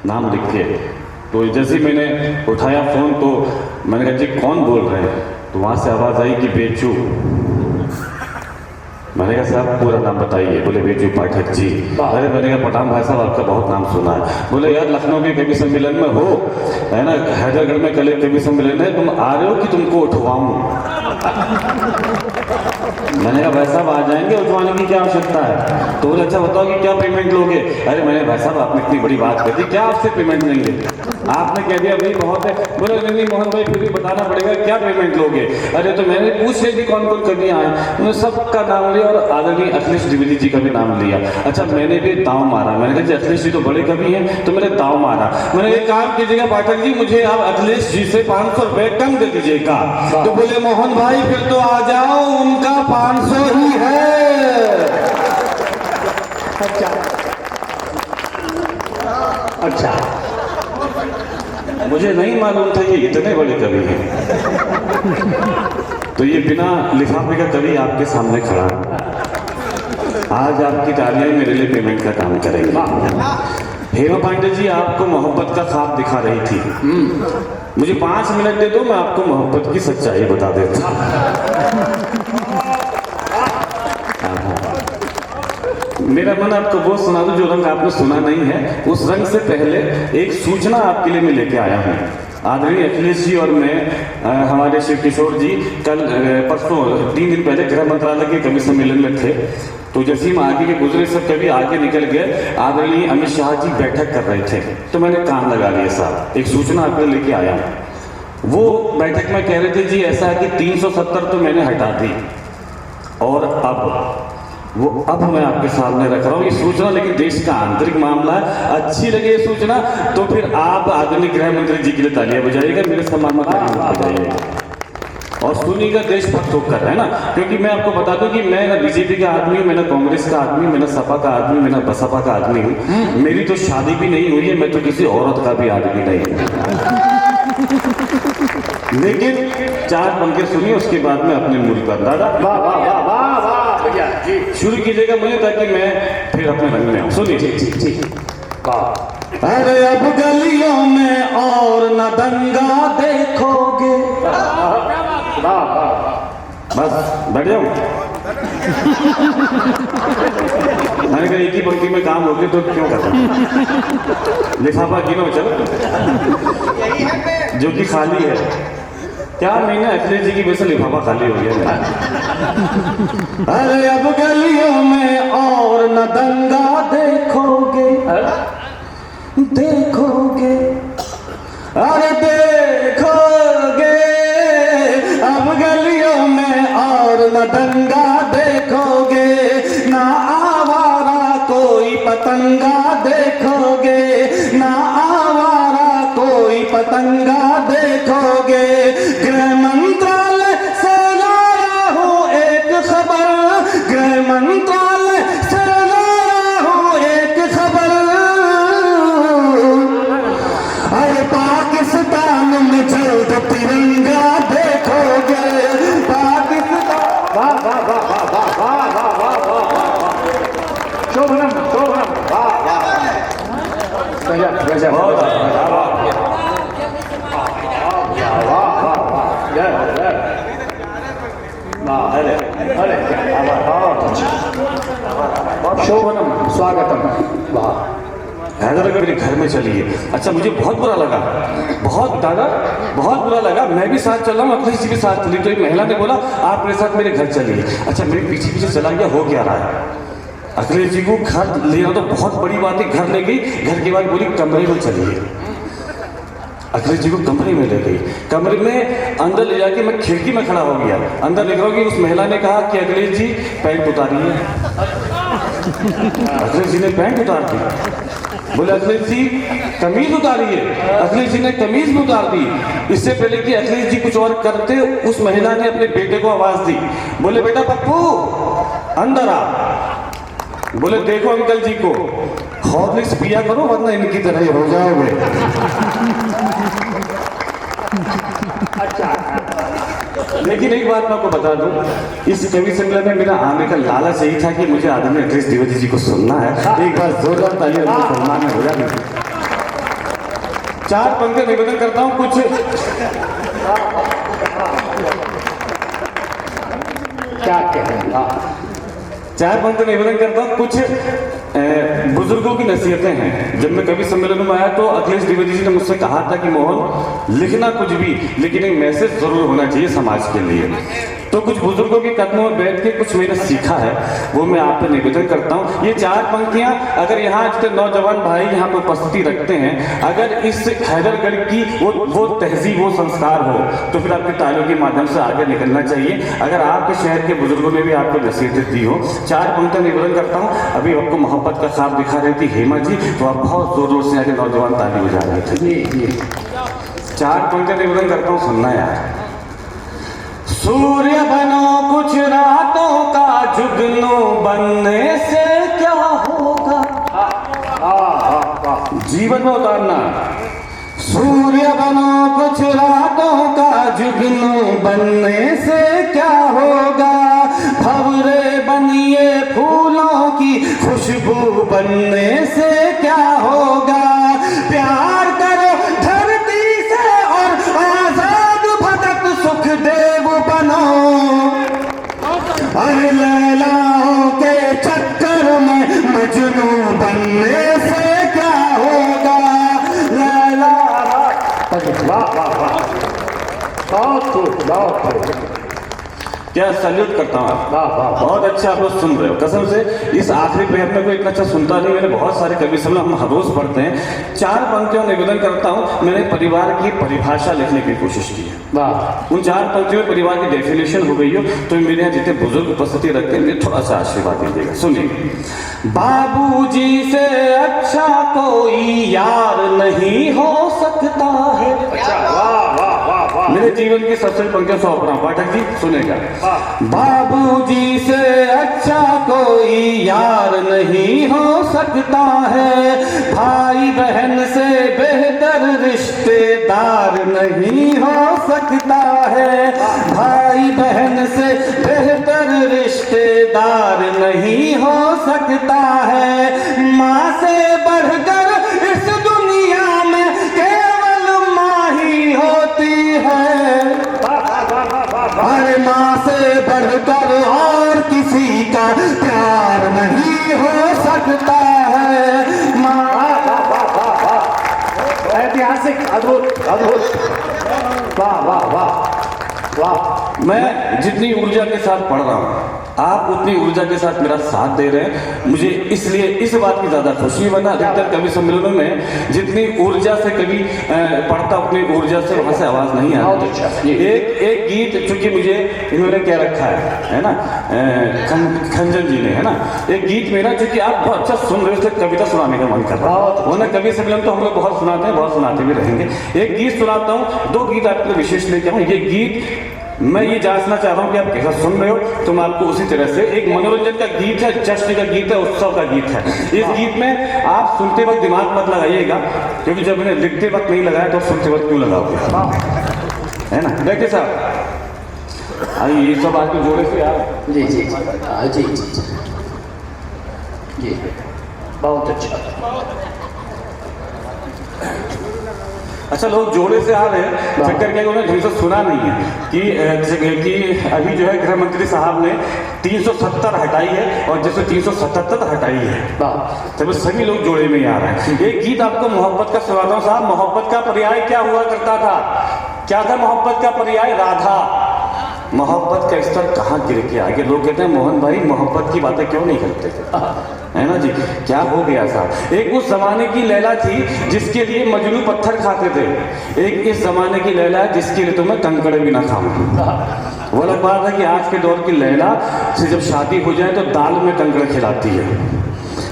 नाम लिख के। तो जैसे ही मैंने उठाया फ़ोन तो मैंने कहा जी कौन बोल रहे हैं? तो वहाँ से आवाज़ आई कि बेचू। मैंने कहा साहब पूरा नाम बताइए। बोले बेचू पाठक जी। अरे मैंने कहा पठान भाई साहब आपका बहुत नाम सुना है। बोले यार लखनऊ के कवि सम्मेलन में हो, है ना, हैदरगढ़ में कल एक कवि सम्मेलन है, तुम आ रहे हो कि तुमको उठवाऊँ? मैंने कहा भाई साहब आ जाएंगे, उठवाने की क्या आवश्यकता है? तो बोले अच्छा बताओ कि क्या पेमेंट लोगे? अरे मैंने भाई साहब आपने इतनी बड़ी बात कर दी, क्या आपसे पेमेंट लेंगे? आपने कह दिया भाई बहुत है। बोले नहीं मोहन भाई फिर भी बताना पड़ेगा क्या पेमेंट लोगे? अरे तो मैंने पूछ लिया कि कौन कौन कवि आए, उन्होंने सबका नाम लिया और आदरणीय अखिलेश द्विवेदी जी का भी नाम लिया। अच्छा मैंने भी दांव मारा, मैंने कहा जी अखिलेश जी तो बड़े कवि हैं, तो मैंने दांव मारा। मैंने एक काम कीजिएगा पाठक जी, मुझे आप अखिलेश जी से 500 रुपये कम दे दीजिएगा। तो बोले मोहन भाई फिर तो आ जाओ, उनका 500 ही है। अच्छा, मुझे नहीं मालूम था ये इतने बड़े कवि हैं। तो ये बिना लिफाफे का कवि आपके सामने खड़ा है। आज आपकी तालियां मेरे लिए पेमेंट का काम करेंगे। हेमा पांडे जी आपको मोहब्बत का ख्वाब दिखा रही थी। मुझे 5 मिनट दे दो, मैं आपको मोहब्बत की सच्चाई बता देता हूँ। मेरा मन आपको वो सुना दूं जो रंग आपने सुना नहीं है। उस रंग से पहले एक सूचना आपके लिए मैं लेके आया हूँ। आदरणीय अखिलेश जी और मैं हमारे शिव किशोर जी कल परसों 3 दिन पहले गृह मंत्रालय के कवि सम्मेलन में थे। तो जैसे हम आगे के गुजरे सब कवि आगे निकल गए, आदरणीय अमित शाह जी बैठक कर रहे थे। तो मैंने कान लगा लिया साहब, एक सूचना आपके लेके आया हूँ। वो बैठक में कह रहे थे जी ऐसा है कि 370 तो मैंने हटा दी और अब मैं आपके सामने रख रहा हूँ ये सूचना, लेकिन देश का आंतरिक मामला है। अच्छी लगे ये सूचना तो फिर आप आदरणीय गृह मंत्री जी के लिए तालियां बजाइएगा, मेरे सम्मान में तालियां बजाइएगा और सुनिएगा देशभक्त होकर, है ना। क्योंकि मैं आपको बता दूं कि मैं ना बीजेपी का आदमी हूँ, मैं ना कांग्रेस का आदमी, मैं ना सपा का आदमी, मैं ना बसपा का आदमी हूँ। मेरी तो शादी भी नहीं हुई है, मैं तो किसी औरत का भी आदमी नहीं हूँ। लेकिन 4 पंक्ति सुनिए, उसके बाद में अपने मूल पर दादा वाह वाह वाह वाह वाह भैया जी, शुरू कीजिएगा मुझे, ताकि मैं फिर अपने रंग में आऊँ। सुनिए ठीक वाह। अरे अब गलियों में और न दंगा देखोगे। वाह वाह, बस बैठ जाओ। मैंने कहा एक ही पंक्ति में काम हो गया तो क्यों करता? लिफाफा गिनो चलो, जो कि खाली है। क्या महीना अखिलेश जी की वजह से लिफाफा खाली हो गया। अरे अब गलियों में और न दंगा देखोगे, देखोगे, अरे देखोगे, अब गलियों में और न दंगा देखोगे, ना आवारा कोई पतंगा देखोगे, ना आवारा कोई पतंगा देखोगे। गृह मंत्रालय से लाया हूँ एक खबर, गृह मंत्रालय से लाया हूँ एक खबर। अरे पाकिस्तान में जल्द तिरंगा देखोगे, पाकिस्तान। वाह वाह वाह वाह वाह वाह वाह वाह वाह वाह, शोभनम शोभनम, वाह वाह, गजब गजब, वाह वाह वाह, अरे अरे शोभनम स्वागतम, वाह। हैदराबाद मेरे घर में चलिए। अच्छा मुझे बहुत बुरा लगा, बहुत दादा बहुत बुरा लगा। मैं भी साथ चल रहा हूँ, अखिलेश जी भी साथ चली। तो एक महिला ने बोला आप मेरे साथ मेरे घर चलिए। अच्छा मेरे पीछे पीछे चला गया, हो क्या रहा है। अखिलेश जी को घर लेना तो बहुत बड़ी बात है। घर ले गई, घर के बाद बोली कमरे में चलिए। अखिलेश जी को कमरे में ले गई। कमरे में अंदर ले जाके मैं खिड़की में खड़ा हो गया। अंदर देख रहा हूँ कि उस महिला ने कहा कि अखिलेश जी पैंट उतारिए। अखिलेश जी ने पैंट उतार दी। बोले अखिलेश जी कमीज उतारिए। अखिलेश जी ने कमीज भी उतार दी। इससे पहले कि अखिलेश जी कुछ और करते, उस महिला ने अपने बेटे को आवाज दी। बोले बेटा पप्पू अंदर आ। बोले देखो अंकल जी को, हॉर्लिक्स पिया करो वरना इनकी तरह ही हो जाओगे। अच्छा, लेकिन एक बात मैं आपको बता दूं, इस कवि सम्मेलन में मेरा आने का लालच यही था कि मुझे आदरणीय अखिलेश द्विवेदी जी को सुनना है। एक बार जोरदार तालियां सम्मान में हो जाए। चार पंक्तियां निवेदन करता हूं कुछ क्या कहें। चार पंक्तियां निवेदन करता हूं कुछ बुजुर्गों की नसीहतें हैं। जब मैं कवि सम्मेलन में आया तो अखिलेश द्विवेदी जी ने मुझसे कहा था कि मोहन लिखना कुछ भी लेकिन एक मैसेज जरूर होना चाहिए समाज के लिए। तो कुछ बुजुर्गों के कदमों में बैठ के कुछ मैंने सीखा है वो मैं आप पे निवेदन करता हूँ। ये चार पंक्तियां अगर यहाँ जितने नौजवान भाई यहाँ पे उपस्थिति रखते हैं अगर इस हैदरगढ़ की वो तहजीब वो संस्कार हो तो फिर आपकी तालियों के माध्यम से आगे निकलना चाहिए। अगर आपके शहर के बुजुर्गों ने भी आपको नसीहतें दी हो, चार पंक्तियां निवेदन करता हूँ। अभी आपको मोहब्बत का ख्वाब दिखा रही थी हेमा जी तो आप बहुत जोर जोर से आगे नौजवान ताली बजा रहे थे। जी चार पंक्तियां निवेदन करता हूँ, सुनना यार। सूर्य बनो कुछ रातों का जुगनू बनने से क्या होगा। जीवन में उतारना। सूर्य बनो कुछ रातों का जुगनू बनने से क्या होगा। भंवरे बनिए फूलों की खुशबू बनने से क्या होगा। प्यार करो धरती से और आजाद भटक सुख देव बनो। अरे लैलाओं के चक्कर में मजनू बनने से क्या होगा। लैला वाह वाह वाह, बहुत खूब, बहुत खूब। क्या सैल्यूट करता हूँ आप। वाह वाह, बहुत अच्छा आप लोग सुन रहे हो कसम से। इस आखिरी पहर में कोई इतना अच्छा सुनता नहीं। मैंने बहुत सारे कवि सम्मेलन हम हर रोज पढ़ते हैं। चार पंक्तियों निवेदन करता हूँ। मैंने परिवार की परिभाषा लिखने की कोशिश की है। वाह। उन चार पंक्तियों में परिवार की डेफिनेशन हो गई हो तो मेरे यहाँ जितने बुजुर्ग उपस्थिति रखते हैं थोड़ा सा आशीर्वाद दीजिएगा। सुनिए। बाबूजी से अच्छा कोई यार नहीं हो सकता है। अच्छा, वाह वाह वाह वाह। मेरे जीवन की सबसे पंक्तियां सौंप रहा हूं, पाठक जी सुनेगा। बाबूजी से अच्छा कोई यार नहीं हो सकता है। भाई बहन से बेहतर रिश्तेदार नहीं हो सकता है। भाई बहन से बेहतर रिश्तेदार नहीं हो सकता है। माँ से बढ़कर इस दुनिया में केवल माँ ही होती है। हर माँ से बढ़कर और किसी का प्यार नहीं हो सकता है। माँ ऐतिहासिक, अद्भुत अद्भुत, वाह वाह वाह वाह। मैं जितनी ऊर्जा के साथ पढ़ रहा हूँ आप उतनी ऊर्जा के साथ मेरा साथ दे रहे हैं। मुझे इसलिए इस बात की ज्यादा खुशी बना। अधिकतर कवि सम्मेलनों में जितनी ऊर्जा से कवि पढ़ता उतनी ऊर्जा से वहां से आवाज नहीं आती। एक गीत चूंकि मुझे इन्होंने क्या रखा है ना खंजन जी ने, है ना, एक गीत मेरा चूंकि आप बहुत अच्छा सुन रहे हो कविता सुनाने का मन कर रहा है। वो ना कवि सम्मेलन तो हम लोग बहुत सुनाते हैं, बहुत सुनाते भी रहेंगे। एक गीत सुनाता हूँ, दो गीत आपके लिए विशेष लेके आऊँ। ये गीत मैं ये जांचना चाह रहा हूँ कि आप कैसा सुन रहे हो तो मैं आपको उसी तरह से। एक मनोरंजन का गीत है, जश्न का गीत है, उत्सव का गीत है। इस गीत में आप सुनते वक्त दिमाग मत लगाइएगा क्योंकि जब मैंने लिखते वक्त नहीं लगाया तो सुनते वक्त क्यों लगाओगे, है ना। देखिए साहब आइए ये सब आपके जोड़े से आप। जी जी जी जी जी, बहुत अच्छा। अच्छा, लोग जोड़े से आ रहे हैं, चक्कर क्या उन्होंने ढंग से सुना नहीं है कि अभी जो है गृह मंत्री साहब ने 370 हटाई है और जैसे 377 हटाई है, तब सभी लोग जोड़े में ही आ रहे हैं। एक गीत आपको मोहब्बत का सुनाता हूं साहब। मोहब्बत का पर्याय क्या हुआ करता था? क्या था मोहब्बत का पर्याय? राधा। मोहब्बत का स्तर कहाँ गिर के आगे। लोग कहते हैं मोहन भाई मोहब्बत की बातें क्यों नहीं करते, है ना जी। क्या हो गया साहब। एक उस जमाने की लैला थी जिसके लिए मजनू पत्थर खाते थे। एक इस जमाने की लैला है जिसके लिए तो मैं कंकड़ भी ना खाऊं। वो अलग बात है कि आज के दौर की लैला से जब शादी हो जाए तो दाल में कंकड़ खिलाती है।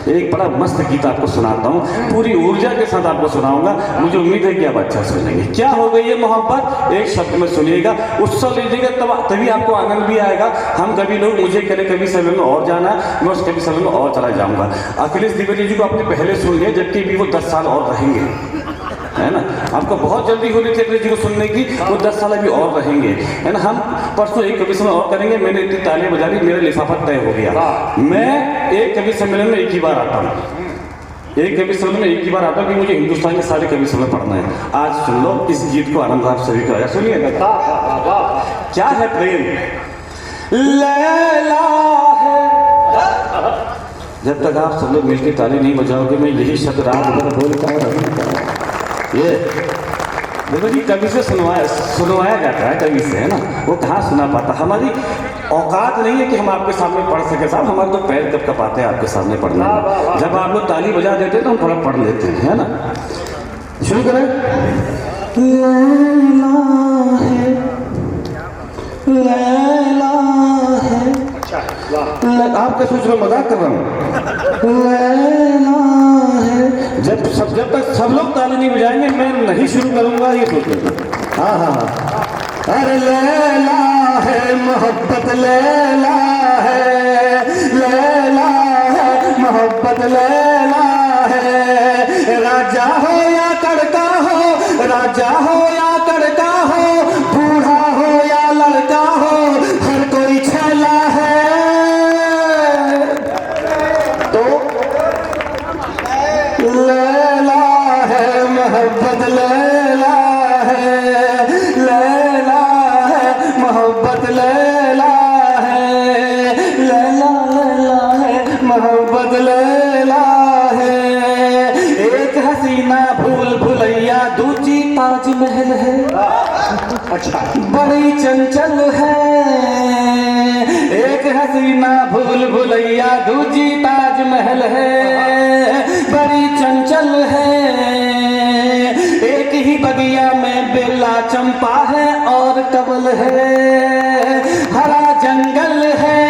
एक बड़ा मस्त गीत आपको सुनाता हूँ, पूरी ऊर्जा के साथ आपको सुनाऊंगा। मुझे उम्मीद है कि आप अच्छा सुनेंगे। क्या हो गई है मोहब्बत, एक शब्द में सुनिएगा, उत्सव लीजिएगा तभी आपको आनंद भी आएगा। हम कभी लोग मुझे कहे कभी सम्मेलन में और जाना, मैं उस कभी सम्मेलन में और चला जाऊंगा। अखिलेश द्विवेदी जी को आपने पहले सुन लिया जबकि भी वो 10 साल और रहेंगे, है ना। आपको बहुत जल्दी हो रही थी अखिलेश जी को सुनने की, वो 10 साल अभी और रहेंगे, है ना। हम परसों एक कवि सम्मेलन और करेंगे। मैंने इतनी तालियां बजा ली, मेरा लिफाफा तय हो गया। मैं एक कवि सम्मेलन में एक ही बार आता हूँ। एक कवि शब्द में एक ही बार आता है कि मुझे हिंदुस्तान के सारे कवि शब्द पढ़ना है। आज सुन लो इस गीत को, आनंद आप सभी को आया सुनिएगा। क्या है प्रेम? लैला है। जब तक आप सब लोग मिलकर ताली नहीं बजाओगे मैं यही शब्द रात भर बोलता रहूंगा। ये देखो जी, कवि से सुनवाया जाता है, कवि से, है ना, वो कहाँ सुना पाता। हमारी औकात नहीं है कि हम आपके सामने पढ़ सके साहब, हमारे तो पैर कब कपाते हैं आपके सामने पढ़ने में। जब आप लोग ताली बजा देते हैं तो हम थोड़ा पढ़ लेते हैं, है ना। शुरू करें। लैला है, लैला है। आपका सोच रहा मजाक कर रहा हूँ। लैला है। जब तक सब लोग ताली नहीं बजाएंगे मैं नहीं शुरू करूंगा, ये सोच लेना। हाँ हाँ हाँ। अरे लैला है मोहब्बत, लैला है, लैला है मोहब्बत, लैला है। राजा हो या कड़का हो, राजा हो या कड़का हो, बूढ़ा हो या लड़का हो, हर कोई छैला है। तो लैला है मोहब्बत, लैला है, लैला है मोहब्बत, लैला है, लैला लैला है मोहब्बत, लैला है। एक हसीना भूल भुलैया, दूजी ताजमहल है। अच्छा, बड़ी चंचल है। एक हसीना भूल भुलैया, दूजी ताजमहल है, बड़ी चंचल है। एक ही बगिया में बेला चंपा है और कमल है, हरा जंगल है।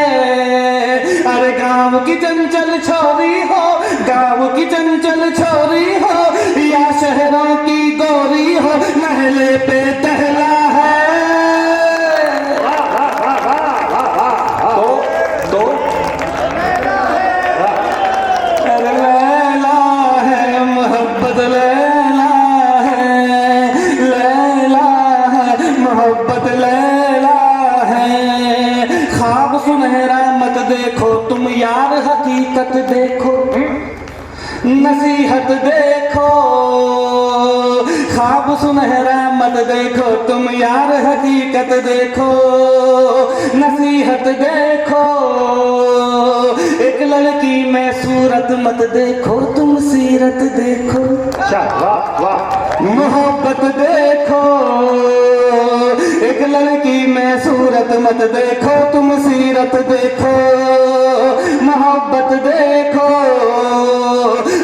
अरे गाँव की चंचल छोरी हो, गाँव की चंचल छोरी हो, या शहरों की गोरी हो, महले पे टहला है। तो अरे लैला है मोहब्बत, लैला है, लैला है मोहब्बत, लैला है। ख्वाब सुनहरा मत देखो तुम यार, हकीकत देखो, नसीहत देखो। ख्वाब सुनहरा मत देखो तुम यार, हकीकत देखो, नसीहत देखो। एक लड़की में सूरत मत देखो तुम, सीरत देखो। वाह वाह। मोहब्बत देखो। एक लड़की में सूरत मत देखो तुम, सीरत देखो, मोहब्बत देखो।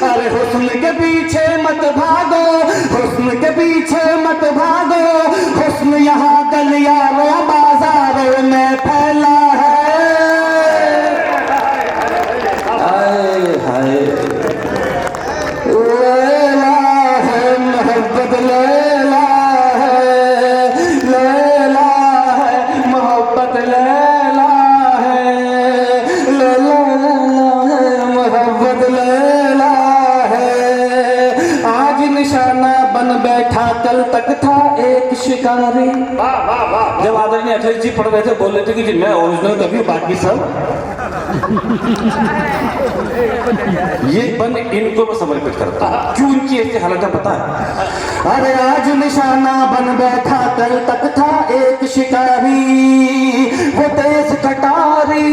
अरे हुस्न के पीछे मत भागो, हुस्न के पीछे मत भागो, हुस्न यहाँ गलियारों बाजारों में फैला है। हाय हाय। लैला है मोहब्बत, लैला है, लैला है मोहब्बत, लैला है, लैला है मोहब्बत, लैला है। आज निशाना बन बैठा, कल तक था एक शिकारी। जब आदरणीय अखिलेश जी पढ़ रहे थे, बोल रहे थे कि मैं ओरिजिनल कवि, बाकी सब ये बन इनको मैं समर्पित करता हूँ। क्यों इनकी ऐसी हालत है पता है? अरे आज निशाना बन बैठा, कल तक था एक शिकारी, वो तेज कटारी।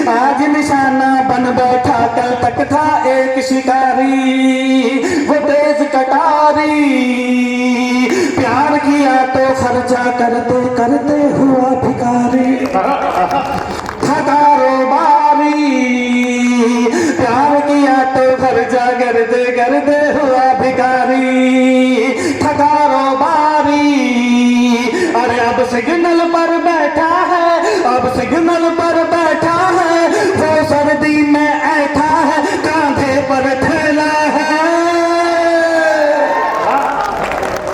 आज निशाना बन बैठा, कल तक था एक शिकारी, वो तेज कटारी। प्यार किया तो खर्चा करते करते हुआ भिखारी, कारोबारी। प्यार किया तो खर्चा करते करते हुआ भिखारी, कारोबारी। अरे अब सिग्नल पर बैठा है, अब सिग्नल पर बैठा है, वो सर्दी में ऐठा है, कांधे पर थैला है।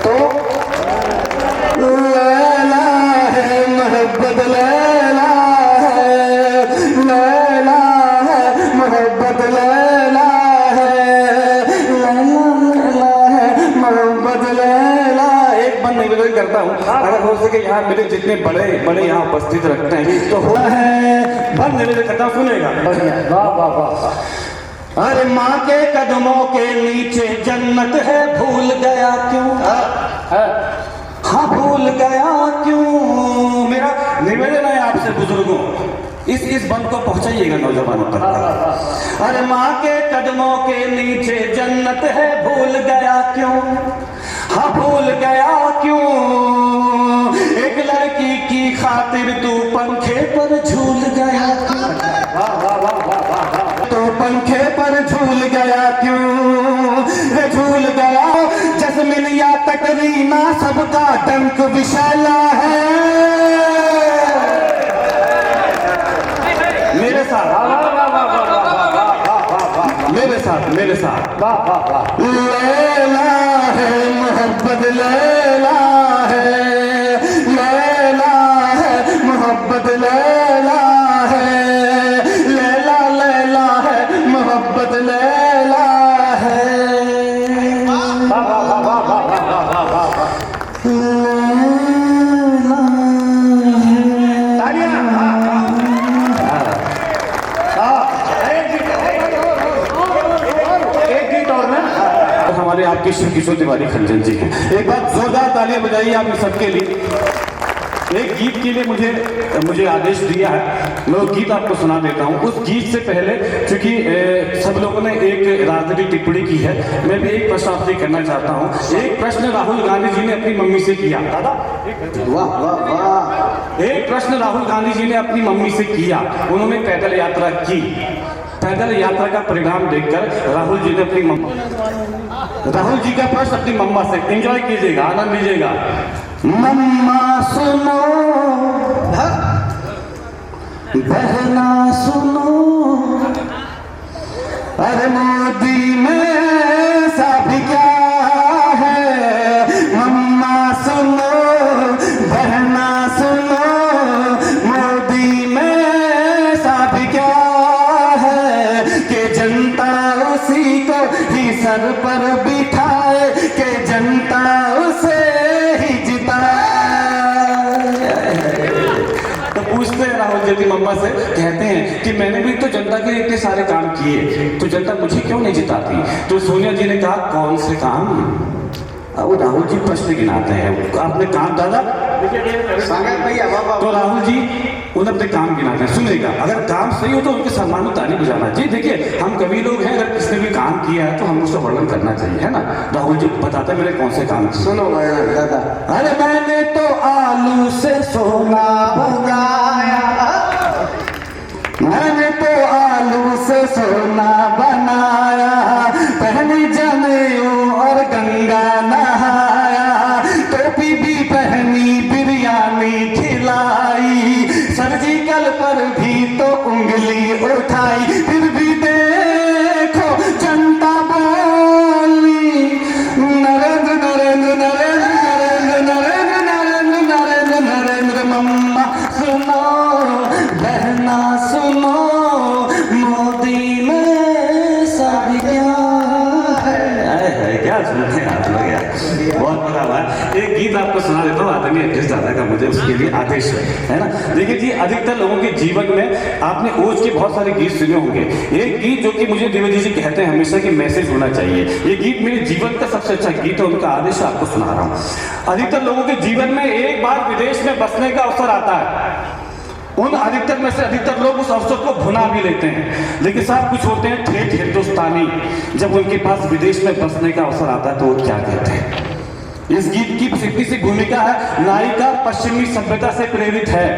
तो लैला है मोहब्बत, लैला है, लैला है मोहब्बत, लैला है, लैला लैला है मोहब्बत, लैला। एक बंद निवेदन करता हूँ, अगर हो सके यहाँ मेरे जितने बड़े बड़े यहाँ उपस्थित रखते हैं तो हो है, बंद निवेदन करता हूँ, सुनेगा। वाह वाह वाह। अरे माँ के कदमों के नीचे जन्नत है, भूल गया क्यों? हाँ भूल गया क्यों? मेरा निवेदन है आपसे बुजुर्गों, इस बंद को पहुंचाइएगा नौजवानों तक। अरे माँ के कदमों के नीचे जन्नत है, भूल गया क्यों? हाँ भूल गया क्यों? एक लड़की की खातिर तू पंखे पर झूल गया क्यों? तो पंखे पर झूल गया क्यों? झूल गया जस्मिन या कटरीना, सबका डंक विशाला है। मेरे साथ मेरे साथ लैला है मोहब्बत, लैला है, लैला है मोहब्बत, लैला है, लैला लैला है मोहब्बत, लैला है, हमारे आपके श्री किशोर तिवारी खंजन जी हैं। एक बार जोरदार तालियां बजाइए आप सबके लिए। एक गीत के लिए मुझे आदेश दिया है, मैं वो गीत आपको सुना देता हूँ। उस गीत से पहले क्योंकि सब लोगों ने एक राजनीतिक टिप्पणी की है, मैं भी एक प्रश्न आपसे करना चाहता हूँ। एक प्रश्न राहुल गांधी जी ने अपनी मम्मी से किया। वाह वाह वाह। एक प्रश्न राहुल गांधी जी ने अपनी मम्मी से किया। उन्होंने पैदल यात्रा की। पैदल यात्रा का परिणाम देखकर राहुल जी ने अपनी राहुल जी का प्रश्न अपनी मम्मा से, एंजॉय कीजिएगा, आनंद लीजिएगा। मम्मा सुनो, बहना सुनो, अरे मोदी में ऐसा भी क्या है? मम्मा सुनो, बहना सुनो, मोदी में ऐसा भी क्या है कि जनता उसी को ही सर पर बिठाए, कि जनता उसे ही जिताए। तो पूछते हैं राहुल जी मम्मा से, कहते हैं कि मैंने भी तो जनता के इतने सारे काम किए, तो जनता मुझे क्यों नहीं जिताती? तो सोनिया जी ने कहा कौन से काम? वो राहुल जी प्रश्न गिनाते हैं, आपने काम दादा तो राहुल जी उन्हें अपने काम गिनाते हैं। सुनेगा, अगर काम सही हो तो उनके सम्मान में ताली बजाना जी। देखिए हम कवि लोग हैं, अगर किसने भी काम किया है तो हम उसका वर्णन करना चाहिए, है ना? राहुल जी बताते मेरे कौन से काम। सुनो वर्णन दादा। अरे मैंने तो आलू से सोना बनाया, मैंने तो आलू से सोना बनाया, पहनी जनेऊ और गंगा नहाया, टोपी भी पहनी, बिरयानी खिलाई, सर्जिकल पर भी तो उंगली उठाई, फिर भी देखो जनता बोली नरेंद्र नरेंद्र नरेंद्र नरेंद्र नरेंद्र नरेंद्र नरेंद्र नरेंद्र। मम्मा सुनो, बहना सुनो, मोदी में सब क्या है? क्या सुनते हैं आप लोग यार, बहुत बड़ा बात। एक गीत आपको सुना देता हूँ, आदरणीय अध्यक्ष दादा का मुझे उसके लिए आदेश है ना। देखिए जी, अधिकतर लोगों के जीवन में आपने ओज के बहुत सारे गीत सुने होंगे। एक गीत जो कि मुझे द्विवेदी जी कहते हैं हमेशा कि मैसेज होना चाहिए, ये गीत मेरे जीवन का सबसे अच्छा गीत है, उनका आदेश आपको सुना रहा हूँ। अधिकतर लोगों के जीवन में एक बार विदेश में बसने का अवसर आता है, उन अधिकतर में से अधिकतर लोग उस अवसर को भुना भी लेते हैं, लेकिन साहब कुछ होते हैं ठेठ हिंदुस्तानी, जब उनके पास विदेश में बसने का अवसर आता है तो वो क्या कहते हैं। इस गीत की सीधी सी भूमिका है, नायिका पश्चिमी सभ्यता से प्रेरित है,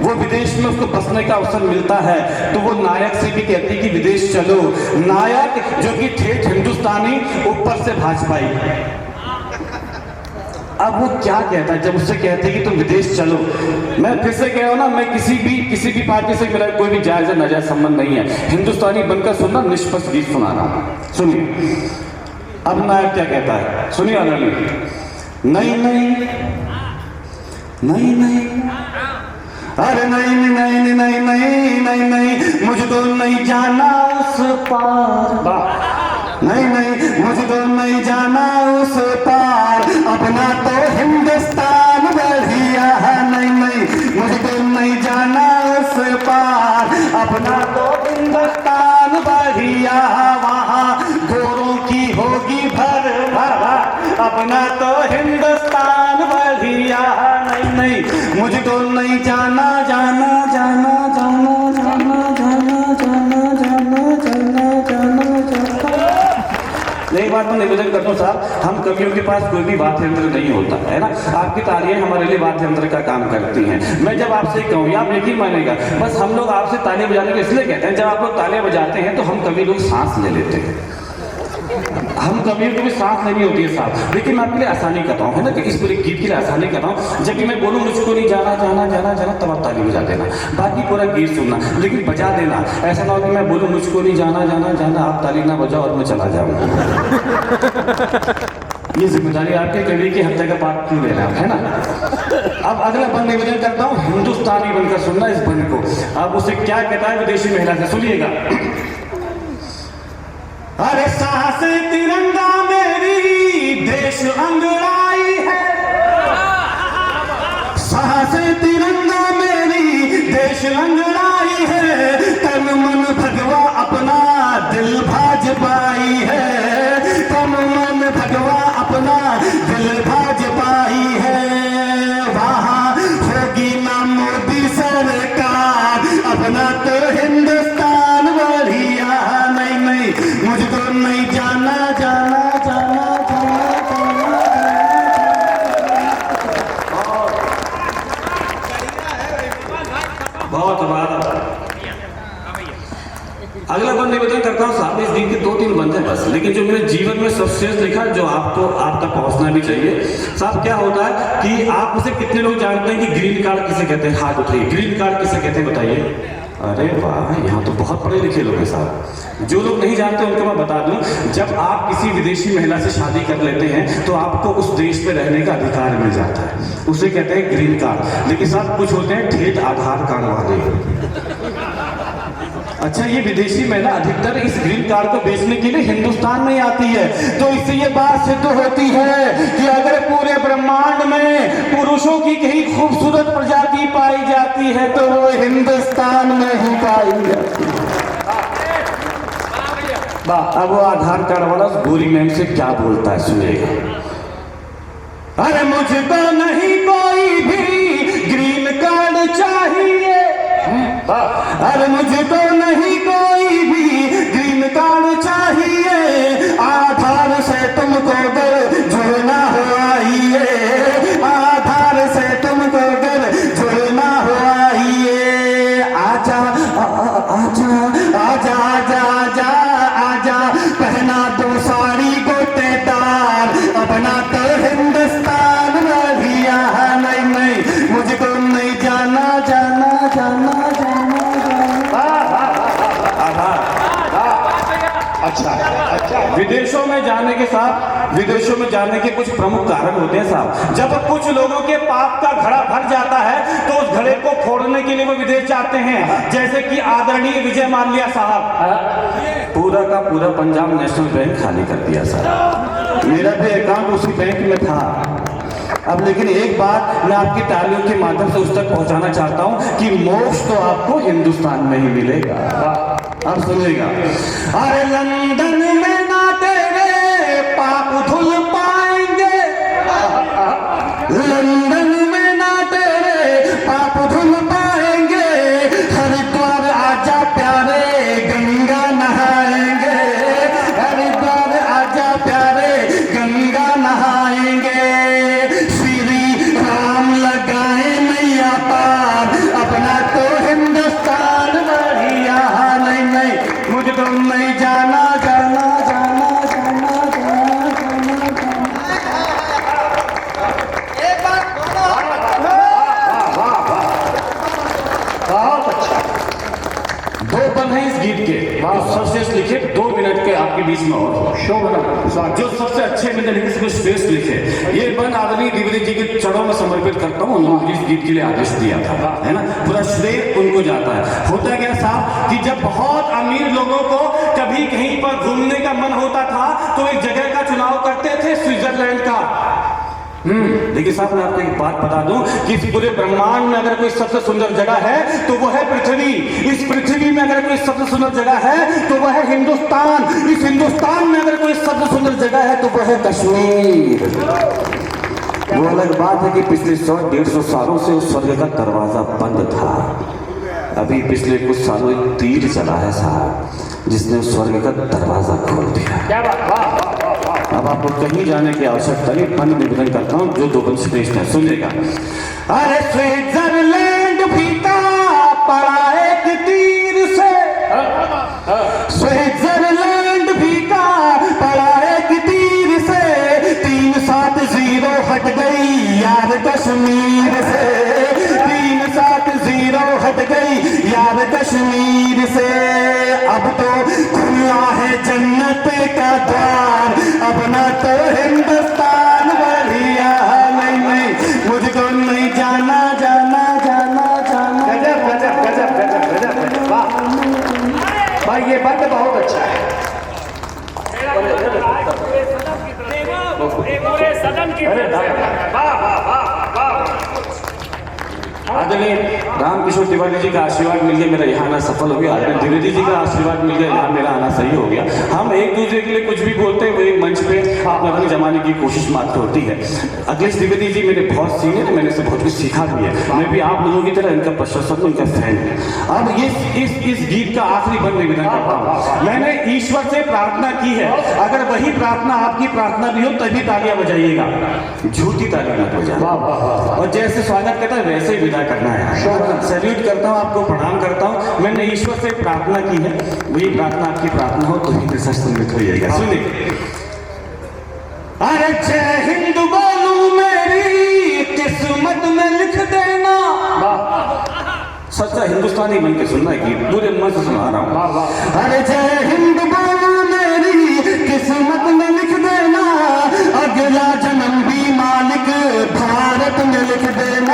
वो विदेश में उसको बसने का अवसर मिलता है तो वो नायक से भी कहती कि विदेश चलो। नायक जो कि ठेठ हिंदुस्तानी, ऊपर से भाजपाई। अब वो क्या कहता है जब उससे कहते हैं कि तुम विदेश चलो? मैं फिर से कह रहा हूं ना, मैं किसी भी पार्टी से मेरा कोई भी जायज या नाजायज संबंध नहीं है, हिंदुस्तानी बनकर सुनना, निष्पक्ष गीत सुना रहा हूं, सुनिए। अब नायक क्या कहता है, सुनिए आदरणीय। नहीं नहीं नहीं नहीं, अरे नहीं नहीं नहीं नहीं नहीं नहीं नहीं, मुझको नहीं जाना उस पार, नहीं नहीं मुझको नहीं जाना उस पार, अपना तो हिंदुस्तान बढ़िया है। नहीं नहीं मुझको नहीं जाना उस पार, अपना तो हिंदुस्तान बढ़िया, अपना तो हिंदुस्तान बढ़िया। नहीं नहीं मुझको नहीं जाना जाना जाना जाना जाना जाना जाना जाना जाना जाना जाना। एक बात मैं निवेदन करता हूँ साहब, हम कवियों के पास कोई भी वाद्य यंत्र नहीं होता है ना। आपकी तालियां हमारे लिए वाद्य यंत्र का काम करती हैं। मैं जब आपसे कहूँ आप यकीन मानेगा, बस हम लोग आपसे तालियां बजाने को इसलिए कहते हैं, जब आप लोग तालियां बजाते हैं तो हम कभी लोग सांस ले लेते हैं। हम कवियों को भी सांस लेनी होती है साहब। लेकिन मैं आपके लिए आसानी करता हूँ, है ना, कि इस पूरे गीत के लिए आसानी करता हूँ। जब भी मैं बोलूँ मुझको नहीं जाना जाना जाना जाना, तब आप ताली बजा देना, बाकी पूरा गीत सुनना, लेकिन बजा देना। ऐसा ना हो कि मैं बोलूँ मुझको नहीं जाना जाना जाना, आप ताली ना बजाओ और मैं चला जाऊँ। ये जिम्मेदारी आपके, कवि की हत्या का पाप क्यों ले रहे हैं, है ना। अब अगला बंद निवेदन करता हूँ, हिंदुस्तानी बनकर सुनना इस बंद को। अब उसे क्या कहता है विदेशी महिला से, सुनिएगा। अरे साहस तिरंगा मेरी देश अंगड़ाई है, साहस तिरंगा मेरी देश अंगड़ाई है, तन मन भगवा अपना दिल भाजपाई है, तन मन भगवा अपना दिल भाजपाई है। वहाँ होगी ना मोदी सरकार, अपना तो हिंदुस्तान बढ़िया। नहीं नहीं मुझको नहीं जाना जाना जाना जाना जाना। बहुत बात। अगला बंद निवेदन करता हूँ साहब, इस दिन के 2-3 बंद है बस, लेकिन जो मेरे जीवन में सबसे लिखा, जो आपको आप तक पहुंचना भी चाहिए साहब। क्या होता है कि आप मुझे कितने लोग जानते हैं कि ग्रीन कार्ड किसे कहते हैं? हाथ उठाइए, ग्रीन कार्ड किसे कहते हैं बताइए। अरे वाह, यहाँ तो बहुत पढ़े लिखे लोग हैं साहब। जो लोग नहीं जानते उनको मैं बता दूं, जब आप किसी विदेशी महिला से शादी कर लेते हैं तो आपको उस देश में रहने का अधिकार मिल जाता है, उसे कहते हैं ग्रीन कार्ड। लेकिन साहब कुछ होते हैं ठेठ आधार कार्ड वाले। अच्छा, ये विदेशी महिला अधिकतर इस ग्रीन कार्ड को बेचने के लिए हिंदुस्तान में आती है। तो इससे ये बात सिद्ध होती है कि अगर पूरे ब्रह्मांड में पुरुषों की कहीं खूबसूरत प्रजाति पाई जाती है तो वो हिंदुस्तान में ही पाई जाती है। अब वो आधार कार्ड वाला गोरी मैम से क्या बोलता है, सुनिएगा। अरे मुझको नहीं कोई भी ग्रीन कार्ड चाहिए, अरे मुझको नहीं कोई भी ग्रीन कार्ड चाहिए, आधार से तुमको जुड़ना हो आइए, आधार से तुमको जुड़ना हो आइए। आजा आजा आजा आजा आजा आजा, पहना दो साड़ी गोटेदार, अपना तो हिंदुस्तान बढ़िया। नहीं नहीं मुझको नहीं जाना जाना जाना जाना अच्छा अच्छा। विदेशों में जाने के साथ, विदेशों में जाने के कुछ प्रमुख कारण होते हैं साहब। जब कुछ लोगों के पाप का घड़ा भर जाता है तो उस घड़े को फोड़ने के लिए वो विदेश जाते हैं, जैसे कि आदरणीय विजय माल्या साहब। पूरा का पूरा पंजाब नेशनल बैंक खाली कर दिया साहब, मेरा भी अकाउंट उसी बैंक में था। अब लेकिन एक बात मैं आपकी तालियों के माध्यम से उस तक पहुंचाना चाहता हूं कि मोक्ष तो आपको हिंदुस्तान में ही मिलेगा। अब सुनिएगा। अरे लंदन में ना तेरे पाप धुल पाएंगे, लंदन में ना तेरे पाप धुल पाएंगे, हरिद्वार आजा प्यारे गंगा नहाएंगे, हरिद्वार आजा प्यारे गंगा नहाएंगे, अपना तो हिंदुस्तान बढ़िया। नहीं नहीं मुझको नहीं जाना जाना जाना जाना जाना जाना बहुत अच्छा। 2 पद हैं इस गीत के, सर्वश्रेष्ठ लिखे 2 मिनट के आपके बीच में, और जो सबसे अच्छे मैंने लिखे श्रेष्ठ लिखे। ये बन आदरणीय द्विवेदी जी के चरणों में समर्पित करता हूँ। उन्होंने इस गीत के लिए आदेश दिया था, है ना, पूरा श्रेय उनको जाता है। होता क्या साहब कि जब बहुत अमीर लोगों को कभी कहीं पर घूमने का मन होता था तो एक जगह का चुनाव करते थे, स्विट्जरलैंड का। देखिए साहब, मैं आपको एक बात बता दूं कि इस पूरे ब्रह्मांड में अगर कोई सबसे सुंदर जगह है तो वो है पृथ्वी। इस पृथ्वी में अगर कोई सबसे सुंदर जगह है तो वह है हिंदुस्तान। इस हिंदुस्तान में अगर कोई सबसे सुंदर जगह है तो वह है कश्मीर। वो अलग बात है कि पिछले 100-150 सालों से उस स्वर्ग का दरवाजा बंद था। अभी पिछले कुछ सालों एक तीर चला है साहब, जिसने उस स्वर्ग का दरवाजा खोल दिया। क्या बात, वाह वाह वाह वाह। अब आपको कहीं जाने की आवश्यकता नहीं, बंद निवेदन करता हूँ जो 2 बंद श्रेष्ठ है, सुनिएगा। अरे स्विट्जरलैंड फीका पड़ा एक तीर से, स्विट्जरलैंड फीका पड़ा एक तीर से, 3-7-0 हट गई यार कश्मीर से, 3-7-0 हट गई यार कश्मीर से। अब तो खुला है जन्नत का द्वार, अब ना तो हिंदुस्तान बढ़िया। नहीं मुझको नहीं जाना जाना जाना जाना। गजब गजब गजब गजब गजब गजब, वाह भाई, ये बंद बहुत अच्छा है। पूरे सदन की वाह वाह वाह वाह। आदरणीय रामकिशोर तिवारी जी का आशीर्वाद मिल गया, मेरा यहाँ आना सफल हो गया। आदरणीय द्विवेदी जी का आशीर्वाद मिल गया, यहाँ मेरा आना सही हो गया। हम एक दूसरे के लिए कुछ भी बोलते हैं, वो एक मंच पे अपने जमाने की कोशिश मात्र होती है। अखिलेश द्विवेदी जी मेरे बहुत सीनियर, मैंने से बहुत कुछ सीखा भी है। मैं भी आप लोगों की तरह इनका प्रशंसक हूं, इनका फैन हूं। अब इस गीत का आखिरी बंद निवेदन करता हूँ। मैंने ईश्वर से प्रार्थना की है, अगर वही प्रार्थना आपकी प्रार्थना भी हो तभी तालियां बजाइएगा, झूठी तालियां मत बजाना। और जैसे स्वागत करता है वैसे ही विदा करना है। सैल्यूट करता हूँ आपको, प्रणाम करता हूँ। मैंने ईश्वर से प्रार्थना की है, वही प्रार्थना आपकी प्रार्थना हो तो ही सम्मिलित होइएगा। सुनिए, अरे जय हिंद बोलूं मेरी किस्मत में लिख देना। सच्चा हिंदुस्तानी बन के सुनना है, पूरे मन से सुना रहा हूँ। अरे जय हिंद बोलूं मेरी किस्मत में लिख देना, अगला जन्म भी मालिक भारत में लिख देना।